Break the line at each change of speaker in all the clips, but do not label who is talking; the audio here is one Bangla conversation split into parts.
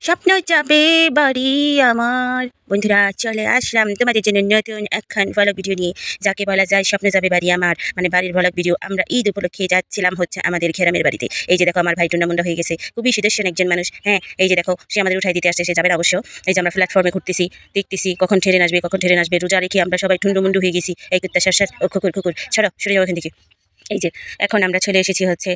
স্বপ্ন যাবে বাড়ি আমার। বন্ধুরা চলে আসলাম তোমাদের জন্য নতুন একখান ভ্লগ ভিডিও নিয়ে, যাকে বলা যায় স্বপ্ন যাবে বাড়ি আমার, মানে বাড়ির ভ্লগ ভিডিও। আমরা ঈদ উপলক্ষে যাচ্ছিলাম হচ্ছে আমাদের ঘেরামের বাড়িতে। এই যে দেখো আমার ভাই টুন্ডা হয়ে গেছে, খুবই সুদর্শন একজন মানুষ। হ্যাঁ এই যে দেখো সে আমাদের উঠাই দিতে আসছে, সে যাবে না অবশ্য। এই যে আমরা প্ল্যাটফর্মে ঘুরতেছি, দেখতেছি কখন ট্রেন আসবে, রোজা রেখে আমরা সবাই টুন্ডু হয়ে গেছি। এই কুত্তা শাসার ও কুকুর ছাড়ো, সরে যাও এখান থেকে। এই যে এখন আমরা চলে এসেছি হচ্ছে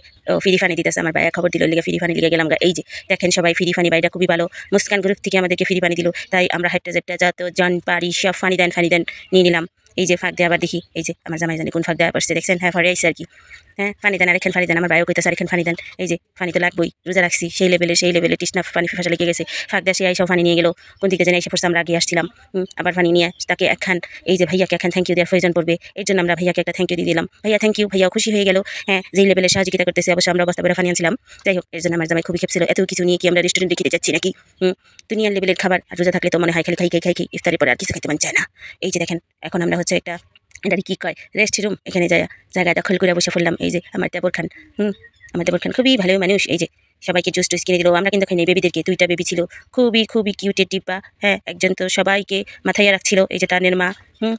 ফ্রি ফানি দিতেছে আমার ভাইয়া, খবর দিল লিগে ফ্রি ফানি লিগে গেলাম। এই যে দেখেন সবাই ফ্রি ফানি, বাইটা খুবই ভালো, মুস্কান গ্রুপ থেকে আমাদেরকে ফ্রি ফানি দিল, তাই আমরা হেঁটে জেপটা যত জান পারি সব ফানি দেন নিয়ে নিলাম। এই যে ফাঁক দিয়ে আবার দেখি, এই যে আমার জামাই জানি কোন ফাঁক দেওয়া পড়ছে, দেখছেন? হ্যাঁ ফরে আইসে আর কি। হ্যাঁ ফানি দেন, আরেকখান ফানি দেন, আমার ভাইও কইতেছে আরেকখান ফানি দেন। এই যে ফানি তো লাগবেই, রোজা রাখছি সেই লেভেলে টিসনা ফানি ফাঁসা লেগে গেছে। ফাঁক দিয়ে সে আইসাও ফানি নিয়ে গেল, কোন দিকে জানি এসে পড়ছে, আমরা আগে আসছিলাম। আবার ফানি নিয়ে তাকে একখান, এই যে ভাইয়াকে একখান থ্যাংক ইউ দেওয়ার প্রয়োজন পড়বে, এর জন্য আমরা ভাইয়াকে একটা থ্যাংক ইউ দিয়ে দিলাম। ভাইয়া থ্যাংক ইউ, ভাইয়াও খুশি হয়ে গেল। হ্যাঁ যেই লেভেলে সহযোগিতা করতেছে, অবশ্য আমরা বস্তা করে ফানি আনছিলাম। যাই হোক, এর জন্য আমার জামাই খুবই খেপছিল, এত কিছু নিয়ে কি আমরা রেস্টুরেন্টে খেতে যাচ্ছি নাকি? দুনিয়ার লেভেলের খাবার, আর রোজা থাকলে তো মনে হয় খালি খাই ইফতারের পরে আর কিছু খেতে মন চায় না। এই যে দেখেন এখন আমরা হচ্ছে একটা, এটা কি কয়, রেস্ট রুম, এখানে জায়গা দখল করে বসে পড়লাম। এই যে আমার দেবর খান, আমার দেবর খান খুবই ভালো মানুষ। এই যে সবাইকে জুস টুস কিনে দিল, আমরা কিন্তু খাইনি, বেবিদেরকে, 2টা বেবি ছিল, খুবই কিউটের ডিব্বা। হ্যাঁ একজন তো সবাইকে মাথায় রাখছিল, এই যে তানের মা,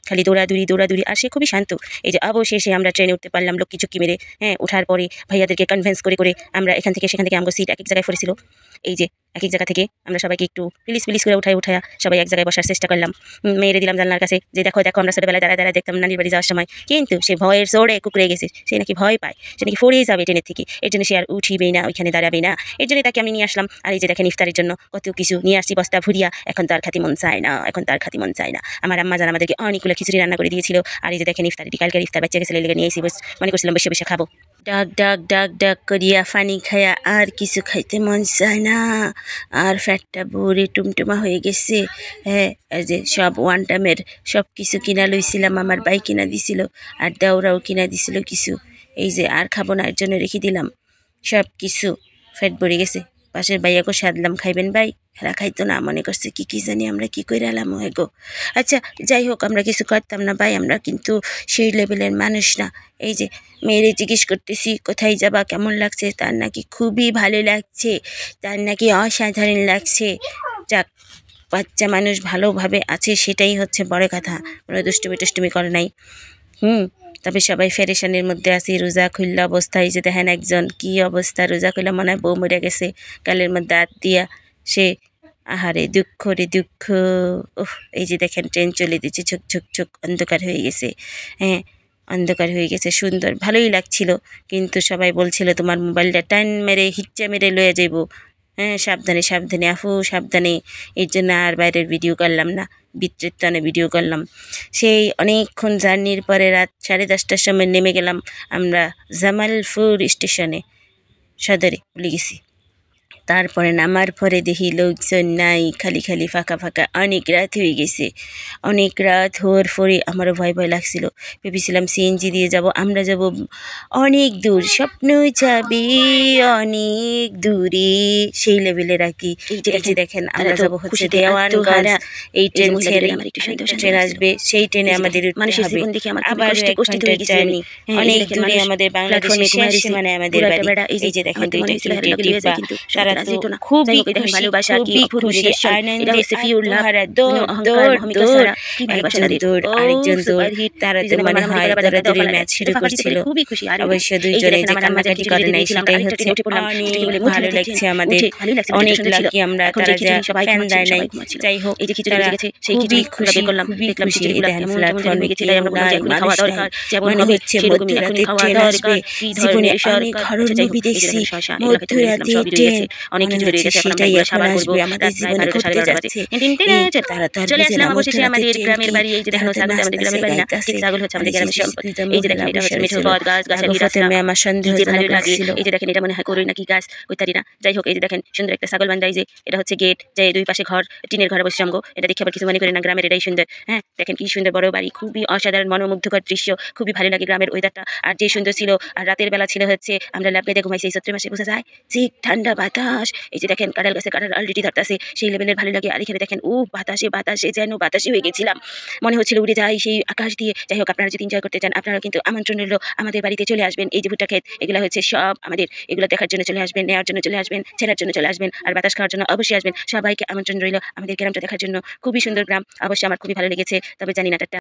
খালি দৌড়াদৌড়ি, আর সে খুবই শান্ত। এই যে অবশেষে আমরা ট্রেনে উঠতে পারলাম লক্ষ্মী চুক্কি মেরে। হ্যাঁ ওঠার পরে ভাইয়াদেরকে কনভিন্স করে আমরা এখান থেকে সেখান থেকে আমার সিট এক জায়গায় পড়েছিল। এই যে এক জায়গা থেকে আমরা সবাইকে একটু প্লিজ করে উঠায়া সবাই এক জায়গায় বসার চেষ্টা করলাম। মেরে দিলাম জানলার কাছে, যে দেখো আমরা ছোটবেলায় দাঁড়ায় দেখতাম নানির বাড়ি যাওয়ার সময়, কিন্তু সে ভয়ের জোরে কুকুরে গেছে, সে নাকি ভয় পায়, সে নাকি পড়ে যাবে ট্রেনের থেকে, এর জন্য সে আর উঠিবেই না, ওইখানে দাঁড়াবে না। এর জন্য তাকে আমি নিয়ে আসলাম। আর এই যে দেখেন ইফতারের জন্য কত কিছু নিয়ে আসছি বস্তা ভুরিয়া, এখন তার খাতি মন চায় না। আমার আম্মা জান আমাদেরকে অনেকগুলো খিচুড়ি রান্না করে দিয়েছিল। আর এই যে দেখেন ইফতার, বিকালকার ইফতার বাচ্চা গেছে লেগে নিয়ে এসে মনে করছিলাম বসে খাবো। ডাক করিয়া ফানি খায়া আর কিছু খাইতে মন চায় না, আর ফ্যাটটা ভরে টুমটুমা হয়ে গেছে। হ্যাঁ এই যে সব ওয়ান টাইমের সব কিছু কিনা লইছিলাম, আমার ভাই কিনা দিছিল, আর দাওরাও কিনা দিছিল কিছু। এই যে আর খাবো না, এর জন্য রেখে দিলাম সব কিছু, ফ্যাট ভরে গেছে। পাশের ভাইয়াকে সাদলাম, খাইবেন ভাই? হেরা খাইতো না, মনে করছে কি জানি আমরা কি করে এলাম গো। আচ্ছা যাই হোক, আমরা কিছু করতাম না ভাই, আমরা কিন্তু সেই লেভেলের মানুষ না। এই যে মেয়েরে জিজ্ঞেস করতেছি কোথায় যাবা, কেমন লাগছে, তার নাকি খুবই ভালো লাগছে, তার নাকি অসাধারণ লাগছে। যাক, বাচ্চা মানুষ ভালোভাবে আছে, সেটাই হচ্ছে বড় কথা, কোনো দুষ্টুমি করে নাই। তবে সবাই ফেরেশানের মধ্যে আছি, রোজা খুললা অবস্থায়। যে দেখেন একজন কি অবস্থা, রোজা খুললা মনে হয় বউ মরে গেছে, গালের মধ্যে হাত দিয়া সে, আহারে দুঃখ রে দুঃখ। এই যে দেখেন ট্রেন চলে দিচ্ছে, ঝুক অন্ধকার হয়ে গেছে। হ্যাঁ অন্ধকার হয়ে গেছে, সুন্দর ভালোই লাগছিল, কিন্তু সবাই বলছিল তোমার মোবাইলটা টান মেরে হিচ্চা মেরে লয়ে যাইব। হ্যাঁ সাবধানে আফু সাবধানে। এর জন্য আর বাইরের ভিডিও করলাম না, ভিতরের টানে ভিডিও করলাম। সেই অনেকক্ষণ জার্নির পরে রাত 10:30টার সময় নেমে গেলাম আমরা জামালপুর স্টেশনে, সদরে ভুলে গেছি। তারপরে নামার পরে দেখি লোকজন নাই, খালি ফাঁকা। অনেক রাত হয়ে গেছে, অনেক রাত হওয়ার পরে আমারও ভয় লাগছিল। ভেবেছিলাম সিএনজি দিয়ে যাব, আমরা যাব অনেক দূর, স্বপ্ন যাবে অনেক দূরে, সেই লেভেলের আর কি। এই যে দেখেন আমরা যাব হচ্ছে দেওয়ানগঞ্জ। এই ট্রেন ছেড়ে ট্রেন আসবে, সেই ট্রেনে আমাদের আবার জার্নি অনেক দূরে, আমাদের বাংলাদেশের শেষ মানে আমাদের বাড়ি। এই যে দেখেন তারা খুবই ভালোবাসা, কি খুশি আনন্দে দৌড়, আরেকজন দৌড়, তারা তো মনে হয় দৌড়াদৌড়ির ম্যাচ শুরু করছিল। অবশ্য দুইজনে যে কান্নাকাটি করে নাই, সেটাই হচ্ছে অনেক ভালো লাগছে আমাদের, অনেক লাকি আমরা, তারা যা ফ্যান দেয় নাই। যাই হোক তারা খুবই খুশি, দেখেন প্ল্যাটফর্মে মনে হচ্ছে মধ্যরাতে ট্রেন আসবে। জীবনে অনেক হরর মুভি দেখছি, মধ্যরাতে ট্রেন, অনেক কিছু রয়ে গেছে, সেটাই এখন আসবে আমাদের জীবনে ঘটতে যাচ্ছে। তারা তো চলে আসলাম অবশেষে আমাদের গ্রামের বাড়ি। এই যে দেখেন আমাদের গ্রামের বাড়ি না, ঠিক ছাগল হচ্ছে আমাদের গ্রামের সম্পদ। এই যে দেখেন এটা হচ্ছে মিঠু বট গাছ, গাছের প্রথমে আমার সন্দেহ লাগছিল, এই যে দেখেন এটা মনে হয় করই নাকি গাছ, কইতারি না। যাই হোক এই যে দেখেন সুন্দর একটা ছাগল বান্ধা, এই যে এটা হচ্ছে গেট, যে দুই পাশে ঘর, টিনের ঘরে বসে আমগো, এটা দেখে আবার কিছু মনে করি না, গ্রামের এটাই সুন্দর। হ্যাঁ দেখেন কি সুন্দর বড় বাড়ি, খুবই অসাধারণ মনোমুগ্ধকর দৃশ্য, খুবই ভালো লাগে গ্রামের ওয়েদারটা। আর যে সুন্দর ছিল, আর রাতের বেলা ছিল হচ্ছে আমরা ল্যাব গাইতে ঘুমাইছি, এই চৈত্র মাসে বোঝা যায় যে ঠান্ডা বাতাস। বাতাস, এই যে দেখেন কাঁঠাল গাছে কাঁঠাল অলরেডি ধরতাছে, সেই লেভেলের ভালো লাগে। আর এখানে দেখেন বাতাসে বাতাসে যেন বাতাসই হয়ে গেছিলাম, মনে হচ্ছিল উড়ে যাই সেই আকাশ দিয়ে। যাই হোক, আপনারা যদি এনজয় করতে চান, আপনারা কিন্তু আমন্ত্রণ রইল, আমাদের বাড়িতে চলে আসবেন। এই যে ভুট্টা ক্ষেত, এগুলো হচ্ছে সব আমাদের, এগুলো দেখার জন্য চলে আসবেন, নেওয়ার জন্য চলে আসবেন, ছেঁড়ার জন্য চলে আসবেন, আর বাতাস খাওয়ার জন্য অবশ্যই আসবেন। সবাইকে আমন্ত্রণ রইল আমাদের গ্রামটা দেখার জন্য। খুবই সুন্দর গ্রাম, অবশ্যই আমার খুবই ভালো লেগেছে। তবে জানি না, টাটা।